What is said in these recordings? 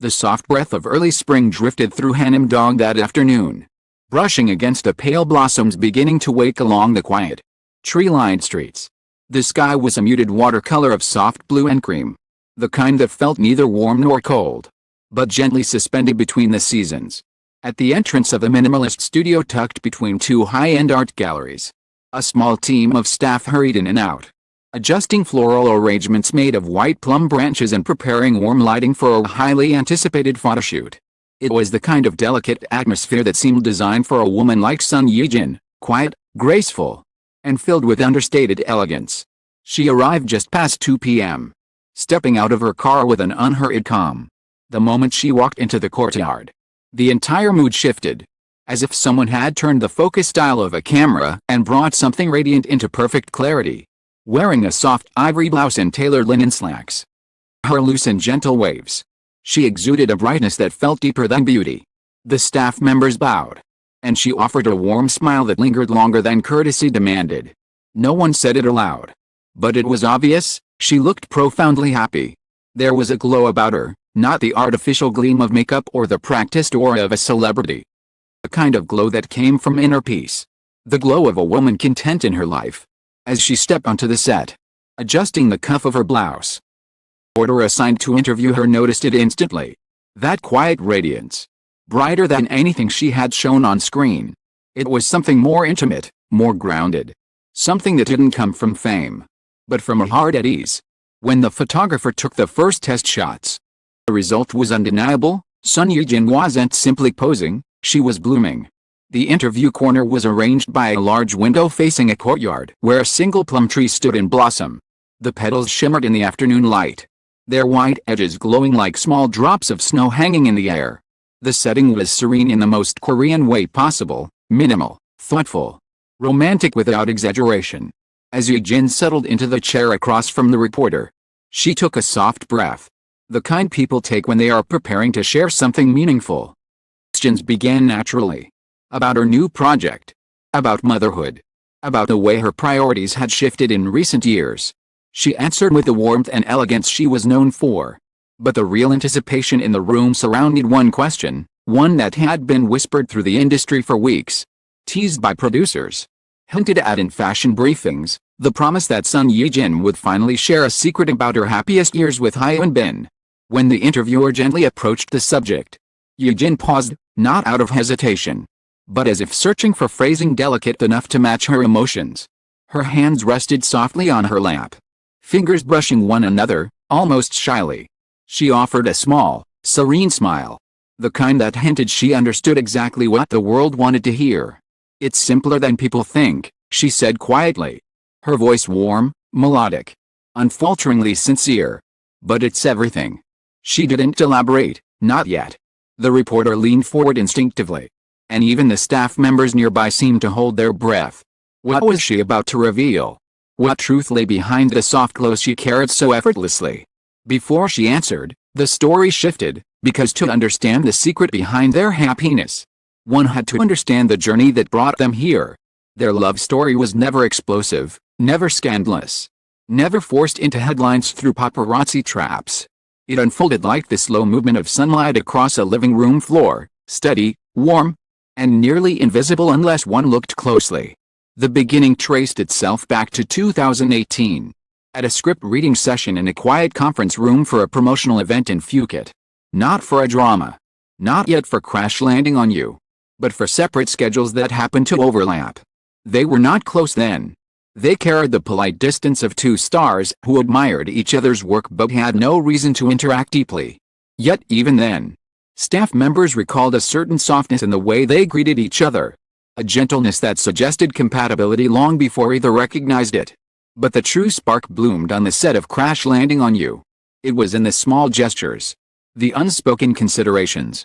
The soft breath of early spring drifted through Hanam-dong that afternoon, brushing against the pale blossoms beginning to wake along the quiet, tree-lined streets. The sky was a muted watercolor of soft blue and cream, the kind that felt neither warm nor cold, but gently suspended between the seasons. At the entrance of the minimalist studio tucked between two high-end art galleries, a small team of staff hurried in and out, adjusting floral arrangements made of white plum branches and preparing warm lighting for a highly anticipated photoshoot. It was the kind of delicate atmosphere that seemed designed for a woman like Sun Ye-jin, quiet, graceful, and filled with understated elegance. She arrived just past 2 p.m., stepping out of her car with an unhurried calm. The moment she walked into the courtyard, the entire mood shifted, as if someone had turned the focus dial of a camera and brought something radiant into perfect clarity. Wearing a soft ivory blouse and tailored linen slacks, her loose and gentle waves, she exuded a brightness that felt deeper than beauty. The staff members bowed, and she offered a warm smile that lingered longer than courtesy demanded. No one said it aloud, but it was obvious, she looked profoundly happy. There was a glow about her, not the artificial gleam of makeup or the practiced aura of a celebrity. A kind of glow that came from inner peace. The glow of a woman content in her life. As she stepped onto the set, adjusting the cuff of her blouse, the reporter assigned to interview her noticed it instantly. That quiet radiance, brighter than anything she had shown on screen. It was something more intimate, more grounded. Something that didn't come from fame, but from a heart at ease. When the photographer took the first test shots, the result was undeniable. Sun Ye-jin wasn't simply posing, she was blooming. The interview corner was arranged by a large window facing a courtyard where a single plum tree stood in blossom. The petals shimmered in the afternoon light, their white edges glowing like small drops of snow hanging in the air. The setting was serene in the most Korean way possible, minimal, thoughtful, romantic without exaggeration. As Ye-jin settled into the chair across from the reporter, she took a soft breath, the kind people take when they are preparing to share something meaningful. Questions began naturally. About her new project, about motherhood, about the way her priorities had shifted in recent years. She answered with the warmth and elegance she was known for. But the real anticipation in the room surrounded one question, one that had been whispered through the industry for weeks, teased by producers, hinted at in fashion briefings, the promise that Sun Ye-jin would finally share a secret about her happiest years with Hyun-bin. When the interviewer gently approached the subject, Ye-jin paused, not out of hesitation, but as if searching for phrasing delicate enough to match her emotions. Her hands rested softly on her lap, fingers brushing one another, almost shyly. She offered a small, serene smile, the kind that hinted she understood exactly what the world wanted to hear. "It's simpler than people think," she said quietly, her voice warm, melodic, unfalteringly sincere. "But it's everything." She didn't elaborate, not yet. The reporter leaned forward instinctively, and even the staff members nearby seemed to hold their breath. What was she about to reveal? What truth lay behind the soft glow she carried so effortlessly? Before she answered, the story shifted, because to understand the secret behind their happiness, one had to understand the journey that brought them here. Their love story was never explosive, never scandalous, never forced into headlines through paparazzi traps. It unfolded like the slow movement of sunlight across a living room floor, steady, warm, and nearly invisible unless one looked closely. The beginning traced itself back to 2018. At a script reading session in a quiet conference room for a promotional event in Phuket. Not for a drama. Not yet for Crash Landing on You. But for separate schedules that happened to overlap. They were not close then. They carried the polite distance of two stars who admired each other's work but had no reason to interact deeply. Yet even then, staff members recalled a certain softness in the way they greeted each other. A gentleness that suggested compatibility long before either recognized it. But the true spark bloomed on the set of Crash Landing on You. It was in the small gestures, the unspoken considerations,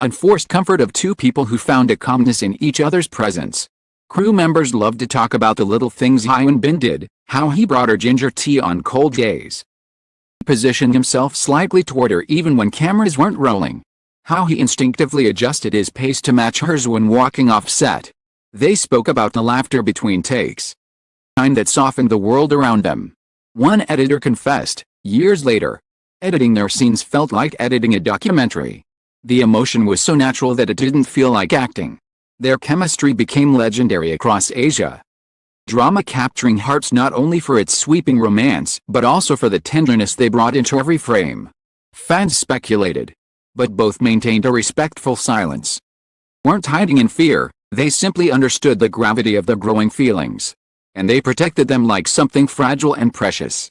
unforced comfort of two people who found a calmness in each other's presence. Crew members loved to talk about the little things Hyun-bin did, how he brought her ginger tea on cold days, positioned himself slightly toward her even when cameras weren't rolling, how he instinctively adjusted his pace to match hers when walking off set. They spoke about the laughter between takes, kind that softened the world around them. One editor confessed, years later, Editing their scenes felt like editing a documentary. The emotion was so natural that it didn't feel like acting. Their chemistry became legendary across Asia. Drama capturing hearts not only for its sweeping romance but also for the tenderness they brought into every frame. Fans speculated, but both maintained a respectful silence. Weren't hiding in fear, they simply understood the gravity of the growing feelings. And they protected them like something fragile and precious.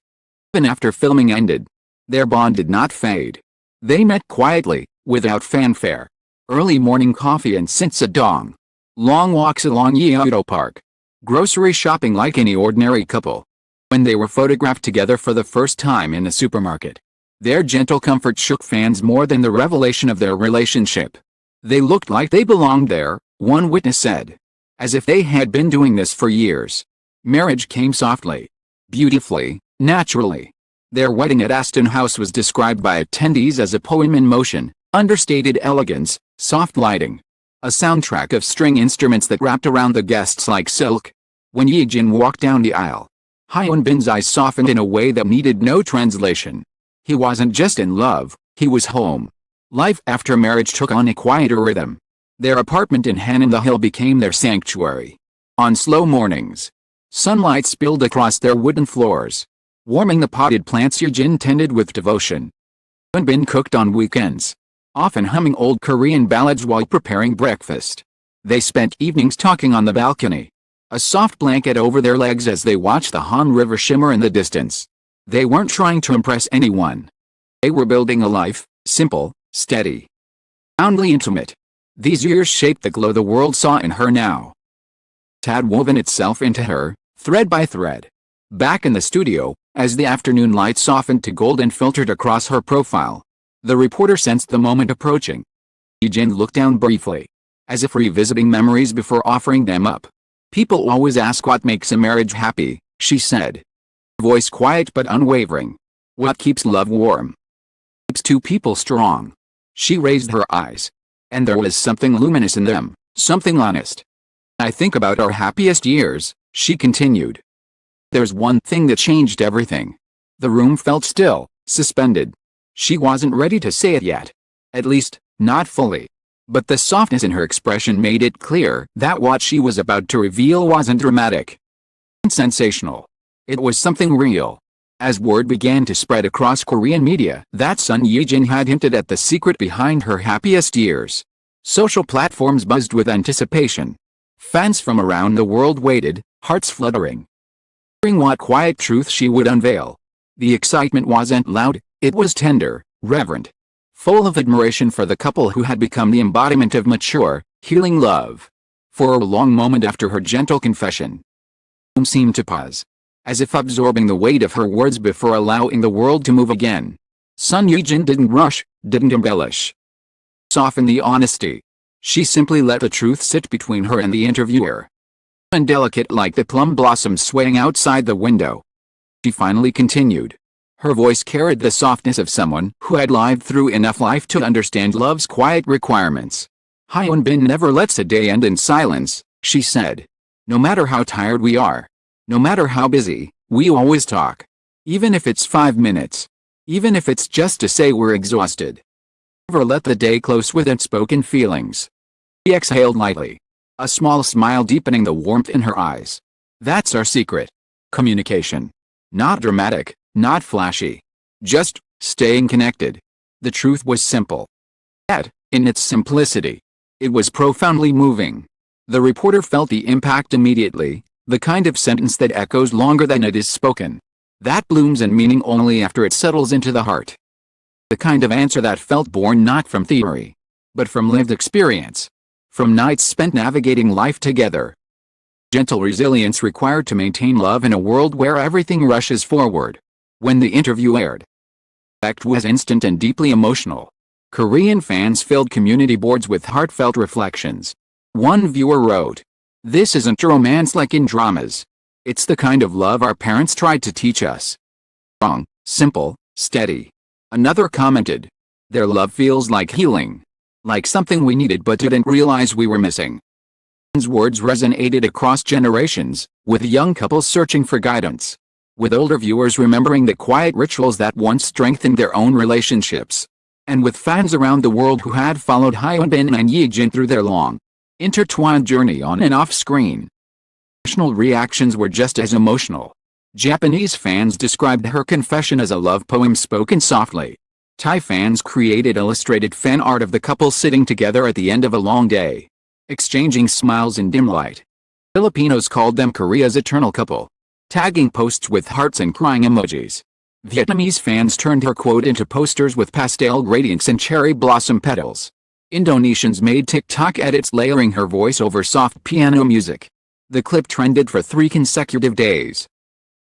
Even after filming ended, their bond did not fade. They met quietly, without fanfare. Early morning coffee and Sinsadong. Long walks along Yeouido Park. Grocery shopping like any ordinary couple. When they were photographed together for the first time in the supermarket, their gentle comfort shook fans more than the revelation of their relationship. They looked like they belonged there, one witness said. As if they had been doing this for years. Marriage came softly. Beautifully, naturally. Their wedding at Aston House was described by attendees as a poem in motion, understated elegance, soft lighting. A soundtrack of string instruments that wrapped around the guests like silk. When Ye-jin walked down the aisle, Hyunbin's eyes softened in a way that needed no translation. He wasn't just in love, he was home. Life after marriage took on a quieter rhythm. Their apartment in Hanan the Hill became their sanctuary. On slow mornings, sunlight spilled across their wooden floors, warming the potted plants Ye-jin tended with devotion. Hyunbin cooked on weekends, often humming old Korean ballads while preparing breakfast. They spent evenings talking on the balcony, a soft blanket over their legs as they watched the Han River shimmer in the distance. They weren't trying to impress anyone. They were building a life, simple, steady, profoundly intimate. These years shaped the glow the world saw in her now. It had woven itself into her, thread by thread. Back in the studio, as the afternoon light softened to gold and filtered across her profile, the reporter sensed the moment approaching. Ye-jin looked down briefly, as if revisiting memories before offering them up. People always ask what makes a marriage happy, she said. Voice quiet but unwavering. What keeps love warm? Keeps two people strong. She raised her eyes. And there was something luminous in them, something honest. I think about our happiest years, she continued. There's one thing that changed everything. The room felt still, suspended. She wasn't ready to say it yet. At least, not fully. But the softness in her expression made it clear that what she was about to reveal wasn't dramatic. And sensational. It was something real. As word began to spread across Korean media that Son Ye-jin had hinted at the secret behind her happiest years, social platforms buzzed with anticipation. Fans from around the world waited, hearts fluttering, wondering what quiet truth she would unveil. The excitement wasn't loud, it was tender, reverent, full of admiration for the couple who had become the embodiment of mature, healing love. For a long moment after her gentle confession, the room seemed to pause, as if absorbing the weight of her words before allowing the world to move again. Son Ye-jin didn't rush, didn't embellish, soften the honesty. She simply let the truth sit between her and the interviewer. And delicate like the plum blossoms swaying outside the window. She finally continued. Her voice carried the softness of someone who had lived through enough life to understand love's quiet requirements. Hyunbin never lets a day end in silence, she said. No matter how tired we are, no matter how busy, we always talk. Even if it's 5 minutes. Even if it's just to say we're exhausted. Never let the day close with unspoken feelings. She exhaled lightly, a small smile deepening the warmth in her eyes. That's our secret. Communication. Not dramatic, not flashy. Just staying connected. The truth was simple. Yet, in its simplicity, it was profoundly moving. The reporter felt the impact immediately, the kind of sentence that echoes longer than it is spoken. That blooms in meaning only after it settles into the heart. The kind of answer that felt born not from theory, but from lived experience. From nights spent navigating life together. Gentle resilience required to maintain love in a world where everything rushes forward. When the interview aired, the effect was instant and deeply emotional. Korean fans filled community boards with heartfelt reflections. One viewer wrote, "This isn't romance like in dramas. It's the kind of love our parents tried to teach us. Strong, simple, steady." Another commented, "Their love feels like healing. Like something we needed but didn't realize we were missing." His words resonated across generations, with young couples searching for guidance. with older viewers remembering the quiet rituals that once strengthened their own relationships. And with fans around the world who had followed Hyunbin and Ye-jin through their long, intertwined journey on and off screen. International reactions were just as emotional. Japanese fans described her confession as a love poem spoken softly. Thai fans created illustrated fan art of the couple sitting together at the end of a long day, exchanging smiles in dim light. Filipinos called them Korea's eternal couple, tagging posts with hearts and crying emojis. Vietnamese fans turned her quote into posters with pastel gradients and cherry blossom petals. Indonesians made TikTok edits layering her voice over soft piano music. The clip trended for 3 consecutive days.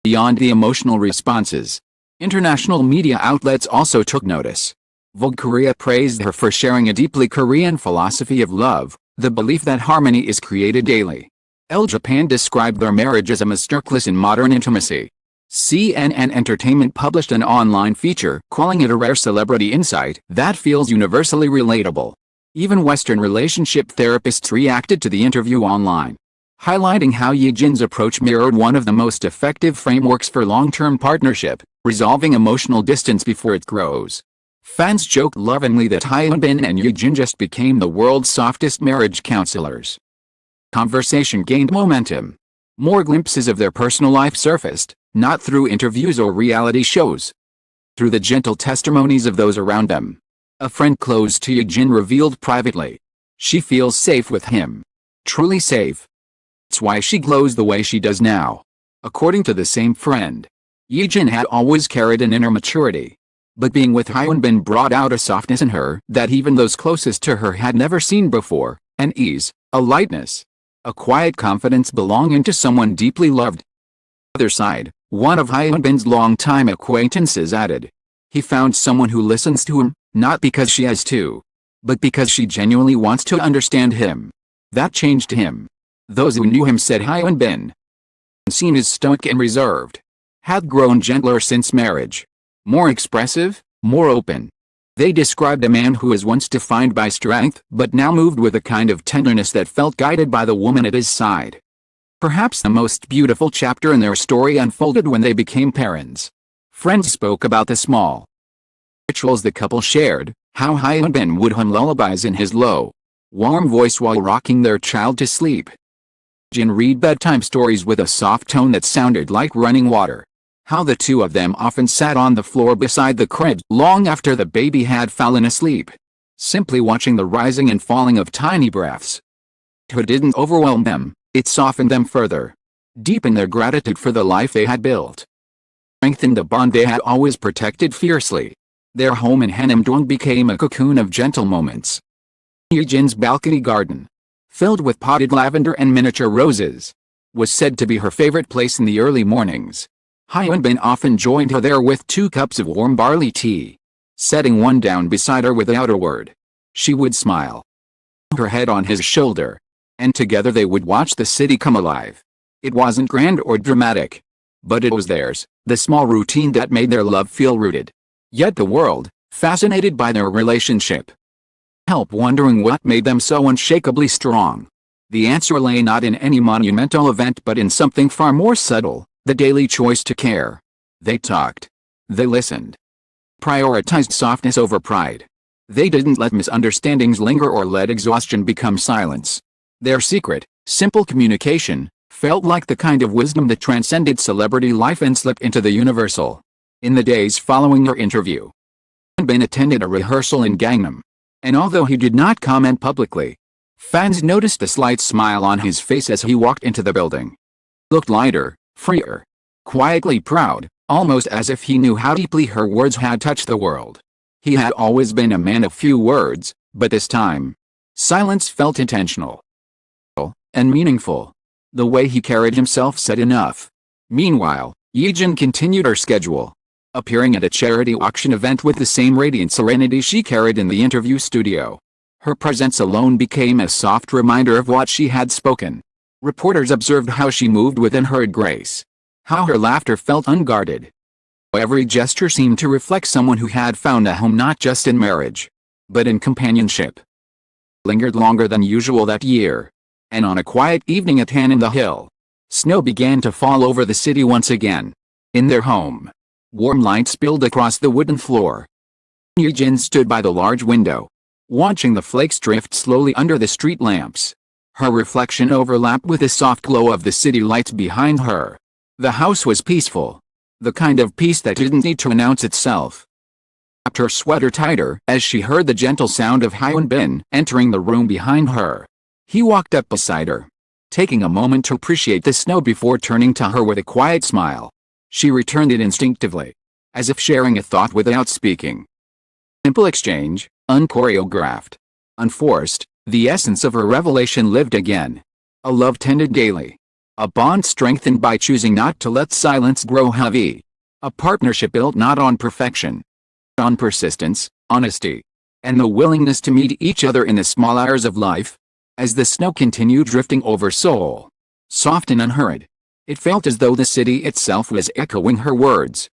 Beyond the emotional responses, international media outlets also took notice. Vogue Korea praised her for sharing a deeply Korean philosophy of love, the belief that harmony is created daily. Elle Japan described their marriage as a masterclass in modern intimacy. CNN Entertainment published an online feature calling it a rare celebrity insight that feels universally relatable. Even Western relationship therapists reacted to the interview online, highlighting how Ye-jin's approach mirrored one of the most effective frameworks for long-term partnership, resolving emotional distance before it grows. Fans joked lovingly that Hyunbin and Ye-jin just became the world's softest marriage counselors. Conversation gained momentum. More glimpses of their personal life surfaced, not through interviews or reality shows, through the gentle testimonies of those around them. A friend close to Ye-jin revealed privately, she feels safe with him. Truly safe. It's why she glows the way she does now. According to the same friend, Ye-jin had always carried an inner maturity, but being with Hyunbin brought out a softness in her that even those closest to her had never seen before, an ease, a lightness, a quiet confidence belonging to someone deeply loved. On the other side, one of Hyunbin's longtime acquaintances added, he found someone who listens to him, not because she has to, but because she genuinely wants to understand him. That changed him. Those who knew him said Hyunbin, seen as stoic and reserved, had grown gentler since marriage. More expressive, more open. They described a man who was once defined by strength but now moved with a kind of tenderness that felt guided by the woman at his side. Perhaps the most beautiful chapter in their story unfolded when they became parents. Friends spoke about the small rituals the couple shared, how Hyunbin would hum lullabies in his low, warm voice while rocking their child to sleep. Jin read bedtime stories with a soft tone that sounded like running water. How the two of them often sat on the floor beside the crib long after the baby had fallen asleep, simply watching the rising and falling of tiny breaths. It didn't overwhelm them, it softened them further, deepened their gratitude for the life they had built, strengthened the bond they had always protected fiercely. Their home in Hanam-dong became a cocoon of gentle moments. Ye-jin's balcony garden, filled with potted lavender and miniature roses, was said to be her favorite place in the early mornings. Hyunbin often joined her there with 2 cups of warm barley tea, setting one down beside her without a word. She would smile, her head on his shoulder, and together they would watch the city come alive. It wasn't grand or dramatic, but it was theirs, the small routine that made their love feel rooted. Yet the world, fascinated by their relationship, helped wondering what made them so unshakably strong. The answer lay not in any monumental event but in something far more subtle, the daily choice to care. They talked. They listened. Prioritized softness over pride. They didn't let misunderstandings linger or let exhaustion become silence. Their secret, simple communication, felt like the kind of wisdom that transcended celebrity life and slipped into the universal. In the days following their interview, Hyunbin attended a rehearsal in Gangnam, and although he did not comment publicly, fans noticed a slight smile on his face as he walked into the building. He looked lighter, freer, quietly proud, almost as if he knew how deeply her words had touched the world. He had always been a man of few words, but this time, silence felt intentional and meaningful. The way he carried himself said enough. Meanwhile, Ye-jin continued her schedule, appearing at a charity auction event with the same radiant serenity she carried in the interview studio. Her presence alone became a soft reminder of what she had spoken. Reporters observed how she moved with unhurried grace, how her laughter felt unguarded. Every gesture seemed to reflect someone who had found a home not just in marriage, but in companionship. Lingered longer than usual that year, and on a quiet evening at Han in the Hill, snow began to fall over the city once again. In their home, warm light spilled across the wooden floor. Ye-jin stood by the large window, watching the flakes drift slowly under the street lamps. Her reflection overlapped with the soft glow of the city lights behind her. The house was peaceful. The kind of peace that didn't need to announce itself. Wrapped her sweater tighter as she heard the gentle sound of Hyun-bin entering the room behind her. He walked up beside her, taking a moment to appreciate the snow before turning to her with a quiet smile. She returned it instinctively, as if sharing a thought without speaking. Simple exchange, unchoreographed, unforced, the essence of her revelation lived again. A love tended daily. A bond strengthened by choosing not to let silence grow heavy. A partnership built not on perfection, but on persistence, honesty, and the willingness to meet each other in the small hours of life. As the snow continued drifting over Seoul, soft and unhurried, it felt as though the city itself was echoing her words.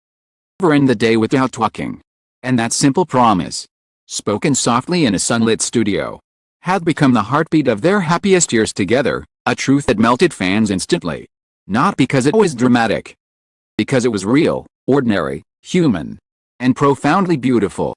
Never end the day without talking. And that simple promise, spoken softly in a sunlit studio, had become the heartbeat of their happiest years together, a truth that melted fans instantly. Not because it was dramatic, because it was real, ordinary, human, and profoundly beautiful.